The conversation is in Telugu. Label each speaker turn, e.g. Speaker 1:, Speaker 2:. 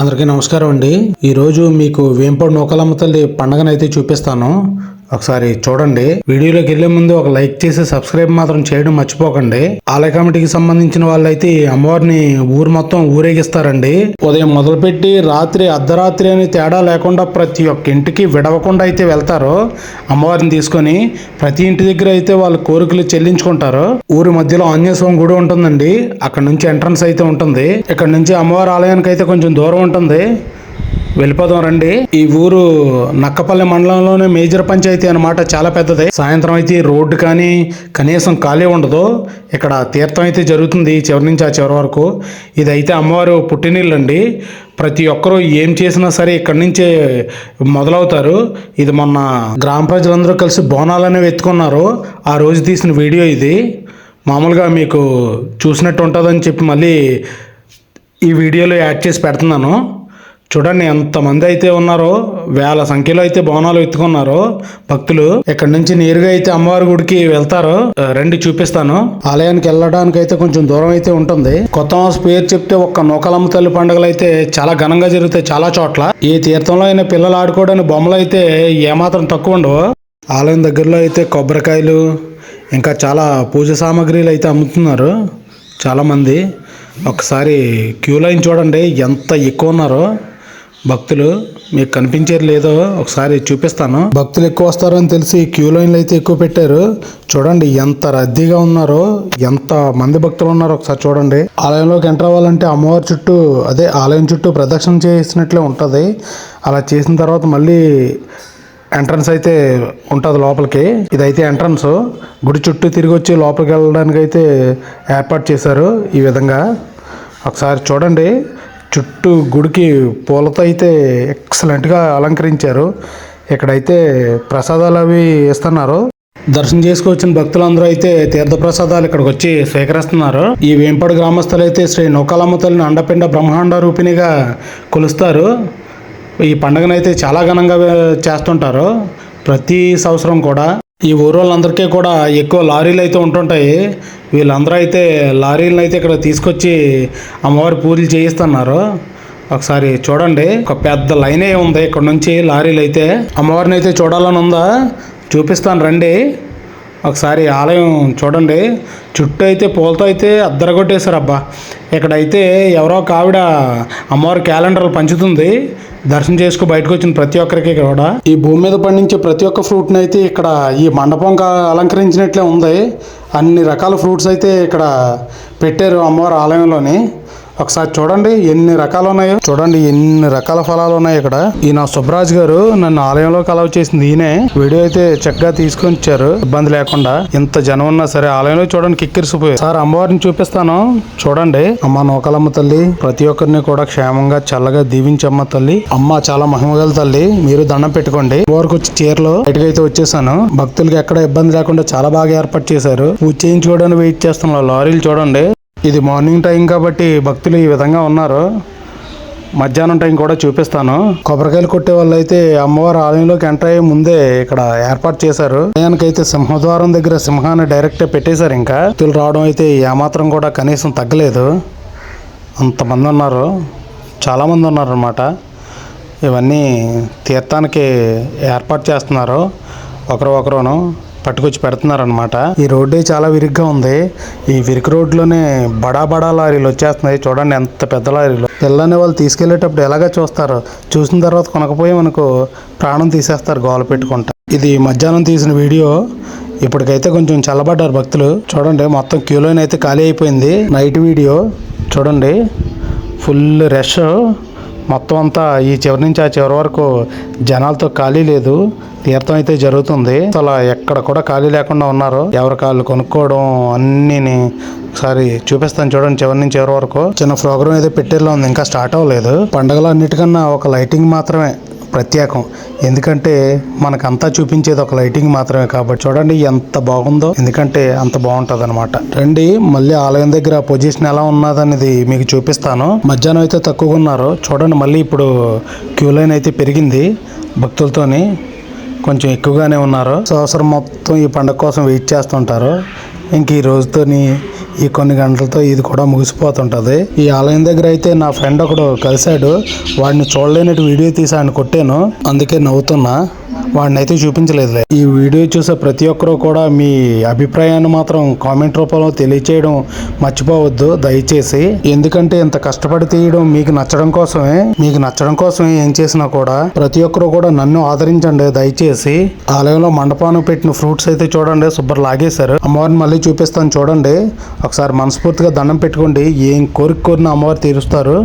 Speaker 1: అందరికీ నమస్కారం అండి. ఈరోజు మీకు వేంపడి నూకాలమ్మ తల్లి పండగనైతే చూపిస్తాను. ఒకసారి చూడండి. వీడియోలోకి వెళ్లే ముందు ఒక లైక్ చేసి సబ్స్క్రైబ్ మాత్రం చేయడం మర్చిపోకండి. ఆలయ కమిటీకి సంబంధించిన వాళ్ళైతే అమ్మవారిని ఊరు మొత్తం ఊరేగిస్తారండి. ఉదయం మొదలుపెట్టి రాత్రి అర్ధరాత్రి అని తేడా లేకుండా ప్రతి ఒక్క ఇంటికి విడవకుండా అయితే వెళ్తారు. అమ్మవారిని తీసుకొని ప్రతి ఇంటి దగ్గర అయితే వాళ్ళ కోరికలు చెల్లించుకుంటారు. ఊరి మధ్యలో ఆంజనేయ స్వామి గుడి ఉంటుందండి. అక్కడ నుంచి ఎంట్రన్స్ అయితే ఉంటుంది. ఇక్కడ నుంచి అమ్మవారి ఆలయానికి అయితే కొంచెం దూరం ఉంటుంది. వెళ్ళిపోదాం రండి. ఈ ఊరు నక్కపల్లి మండలంలోనే మేజర్ పంచాయతీ అనమాట. చాలా పెద్దది. సాయంత్రం అయితే రోడ్డు కానీ కనీసం ఖాళీ ఉండదు. ఇక్కడ తీర్థం అయితే జరుగుతుంది చివరి నుంచి ఆ చివరి వరకు. ఇదైతే అమ్మవారు పుట్టినిల్లు అండి. ప్రతి ఒక్కరూ ఏం చేసినా సరే ఇక్కడి నుంచే మొదలవుతారు. ఇది మొన్న గ్రామ ప్రజలందరూ కలిసి బోనాలనేవి ఎత్తుకున్నారు. ఆ రోజు తీసిన వీడియో ఇది. మామూలుగా మీకు చూసినట్టు ఉంటుందని చెప్పి మళ్ళీ ఈ వీడియోలో యాడ్ చేసి పెడుతున్నాను. చూడండి ఎంతమంది అయితే ఉన్నారో, వేల సంఖ్యలో అయితే బోనాలు ఎత్తుకున్నారు భక్తులు. ఇక్కడ నుంచి నేరుగా అయితే అమ్మవారి గుడికి వెళ్తారు. రండి చూపిస్తాను. ఆలయానికి వెళ్ళడానికి అయితే కొంచెం దూరం అయితే ఉంటుంది. కొత్త మాస పేరు చెప్తే ఒక్క నూకాలమ్మ తల్లి పండుగలు అయితే చాలా ఘనంగా జరుగుతాయి చాలా చోట్ల. ఏ తీర్థంలో అయినా పిల్లలు ఆడుకోవడానికి బొమ్మలు అయితే ఏమాత్రం తక్కువ ఉండవు. ఆలయం దగ్గరలో అయితే కొబ్బరికాయలు ఇంకా చాలా పూజ సామాగ్రిలు అయితే అమ్ముతున్నారు చాలామంది. ఒకసారి క్యూ లైన్ చూడండి ఎంత ఎక్కువ ఉన్నారో భక్తులు. మీకు కనిపించేది లేదో ఒకసారి చూపిస్తాను. భక్తులు ఎక్కువ వస్తారని తెలిసి క్యూ లైన్లు అయితే ఎక్కువ పెట్టారు. చూడండి ఎంత రద్దీగా ఉన్నారో, ఎంత మంది భక్తులు ఉన్నారో ఒకసారి చూడండి. ఆలయంలోకి ఎంటర్ అవ్వాలంటే అమ్మవారి చుట్టూ ఆలయం చుట్టూ ప్రదక్షిణ చేసినట్లే ఉంటుంది. అలా చేసిన తర్వాత మళ్ళీ ఎంట్రన్స్ అయితే ఉంటుంది లోపలికి. ఇదైతే ఎంట్రన్స్. గుడి చుట్టూ తిరిగి వచ్చి లోపలికి వెళ్ళడానికి అయితే ఏర్పాటు చేశారు ఈ విధంగా. ఒకసారి చూడండి. చుట్టూ గుడికి పూలతో అయితే ఎక్సలెంట్గా అలంకరించారు. ఇక్కడైతే ప్రసాదాలు అవి ఇస్తున్నారు. దర్శనం చేసుకొచ్చిన భక్తులందరూ అయితే తీర్థ ప్రసాదాలు ఇక్కడికి వచ్చి స్వీకరిస్తున్నారు. ఈ వేంపడి గ్రామస్తులు అయితే శ్రీ నూకాలమ్మ తల్లిని అండపిండ బ్రహ్మాండ రూపిణిగా కొలుస్తారు. ఈ పండుగనైతే చాలా ఘనంగా చేస్తుంటారు ప్రతి సంవత్సరం కూడా. ఈ ఊరోళ్ళందరికీ కూడా ఎక్కువ లారీలు అయితే ఉంటుంటాయి. వీళ్ళందరూ అయితే లారీలను అయితే ఇక్కడ తీసుకొచ్చి అమ్మవారి పూజలు చేయిస్తున్నారు. ఒకసారి చూడండి. ఒక పెద్ద లైనే ఉంది ఇక్కడ నుంచి లారీలు అయితే. అమ్మవారిని అయితే చూడాలని ఉందా, చూపిస్తాను రండి. ఒకసారి ఆలయం చూడండి. చుట్టూ అయితే పూలతో అయితే అద్దరగొట్టేశారు అబ్బా. ఇక్కడైతే ఎవరో ఒక ఆవిడ అమ్మవారి క్యాలెండర్లు పంచుతుంది. దర్శనం చేసుకు బయటకు వచ్చిన ప్రతి ఒక్కరికి కూడా ఈ భూమి మీద పండించే ప్రతి ఒక్క ఫ్రూట్ని అయితే ఇక్కడ ఈ మండపం అలంకరించినట్లే ఉంది. అన్ని రకాల ఫ్రూట్స్ అయితే ఇక్కడ పెట్టారు అమ్మవారి ఆలయంలోని. ఒకసారి చూడండి ఎన్ని రకాలు ఉన్నాయో. చూడండి ఎన్ని రకాల ఫలాలు ఉన్నాయి ఇక్కడ. ఈయన సుబ్బరాజ్ గారు నన్ను ఆలయంలోకి అలౌ చేసింది ఈయనే. వీడియో అయితే చక్కగా తీసుకొని వచ్చారు ఇబ్బంది లేకుండా. ఇంత జనం ఉన్నా సరే ఆలయంలో చూడండి కిక్కిరిసిపోయి. సార్ అమ్మవారిని చూపిస్తాను చూడండి. అమ్మ నూకాలమ్మ తల్లి ప్రతి ఒక్కరిని కూడా క్షేమంగా చల్లగా దీవించమ్మ తల్లి. అమ్మ చాలా మహిమగల తల్లి. మీరు దండం పెట్టుకోండి. వరకు వచ్చి చీరలో బయటకు అయితే వచ్చేసాను. భక్తులకి ఎక్కడ ఇబ్బంది లేకుండా చాలా బాగా ఏర్పాటు చేశారు. పూజ చేయించుకోవడానికి వెయిట్ చేస్తున్నారు. లారీలు చూడండి. ఇది మార్నింగ్ టైం కాబట్టి భక్తులు ఈ విధంగా ఉన్నారు. మధ్యాహ్నం టైం కూడా చూపిస్తాను. కొబ్బరికాయలు కొట్టే వాళ్ళు అయితే అమ్మవారి ఆలయంలోకి ఎంటర్ అయ్యే ముందే ఇక్కడ ఏర్పాటు చేశారు. ఆలయానికైతే సింహద్వారం దగ్గర సింహాన్ని డైరెక్ట్ పెట్టేశారు. ఇంకా భక్తులు రావడం అయితే ఏమాత్రం కూడా కనీసం తగ్గలేదు. అంతమంది ఉన్నారు, చాలామంది ఉన్నారు అన్నమాట. ఇవన్నీ తీర్థానికి ఏర్పాటు చేస్తున్నారు. ఒకరును పట్టుకొచ్చి పెడుతున్నారనమాట. ఈ రోడ్డే చాలా విరిగ్గా ఉంది. ఈ విరిగి రోడ్లోనే బడా లారీలు వచ్చేస్తున్నాయి. చూడండి ఎంత పెద్ద లారీలు. పిల్లల్ని వాళ్ళు తీసుకెళ్లేటప్పుడు ఎలాగా చూస్తారు. చూసిన తర్వాత కొనకపోయి మనకు ప్రాణం తీసేస్తారు గోల పెట్టుకుంటా. ఇది మధ్యాహ్నం తీసిన వీడియో. ఇప్పటికైతే కొంచెం చల్లబడ్డారు భక్తులు. చూడండి మొత్తం క్యూలోనే అయితే ఖాళీ అయిపోయింది. నైట్ వీడియో చూడండి. ఫుల్ రష్ మొత్తం అంతా. ఈ చివరి నుంచి ఆ చివరి వరకు జనాలతో ఖాళీ లేదు. తీర్థం అయితే జరుగుతుంది. అలా ఎక్కడ కూడా ఖాళీ లేకుండా ఉన్నారు. ఎవరి కాళ్ళు కొనుక్కోవడం అన్నీ ఒకసారి చూపిస్తాను చూడండి. చివరి నుంచి చివరి వరకు చిన్న ప్రోగ్రామ్ అయితే పెట్టేలా ఉంది. ఇంకా స్టార్ట్ అవ్వలేదు. పండుగలు అన్నిటికన్నా ఒక లైటింగ్ మాత్రమే ప్రత్యేకం. ఎందుకంటే మనకంతా చూపించేది ఒక లైటింగ్ మాత్రమే కాబట్టి చూడండి ఎంత బాగుందో. ఎందుకంటే అంత బాగుంటుంది అనమాట. రండి మళ్ళీ ఆలయం దగ్గర పొజిషన్ ఎలా ఉన్నదనేది మీకు చూపిస్తాను. మధ్యాహ్నం అయితే తక్కువగా ఉన్నారు చూడండి. మళ్ళీ ఇప్పుడు క్యూ లైన్ అయితే పెరిగింది. భక్తులతోని కొంచెం ఎక్కువగానే ఉన్నారు. సంవత్సరం మొత్తం ఈ పండుగ కోసం వెయిట్ చేస్తుంటారు. ఇంక ఈ రోజుతోని ఈ కొన్ని గంటలతో ఇది కూడా ముగిసిపోతుంటది. ఈ ఆలయం దగ్గర అయితే నా ఫ్రెండ్ ఒకడు కలిశాడు. వాడిని చూడలేనట్టు వీడియో తీసి ఆయన కొట్టాను, అందుకే నవ్వుతున్నా. వాడిని అయితే చూపించలేదులే. ఈ వీడియో చూసే ప్రతి ఒక్కరూ కూడా మీ అభిప్రాయాన్ని మాత్రం కామెంట్ రూపంలో తెలియచేయడం మర్చిపోవద్దు దయచేసి. ఎందుకంటే ఇంత కష్టపడి తీయడం మీకు నచ్చడం కోసమే ఏం చేసినా కూడా ప్రతి ఒక్కరూ కూడా నన్ను ఆదరించండి దయచేసి. ఆలయంలో మండపానికి పెట్టిన ఫ్రూట్స్ అయితే చూడండి శుభ్రం లాగేశారు. అమ్మవారిని మళ్ళీ చూపిస్తాను చూడండి. ఒకసారి మనస్ఫూర్తిగా దండం పెట్టుకోండి. ఏం కోరిక కోరిన అమ్మవారు తీరుస్తారు.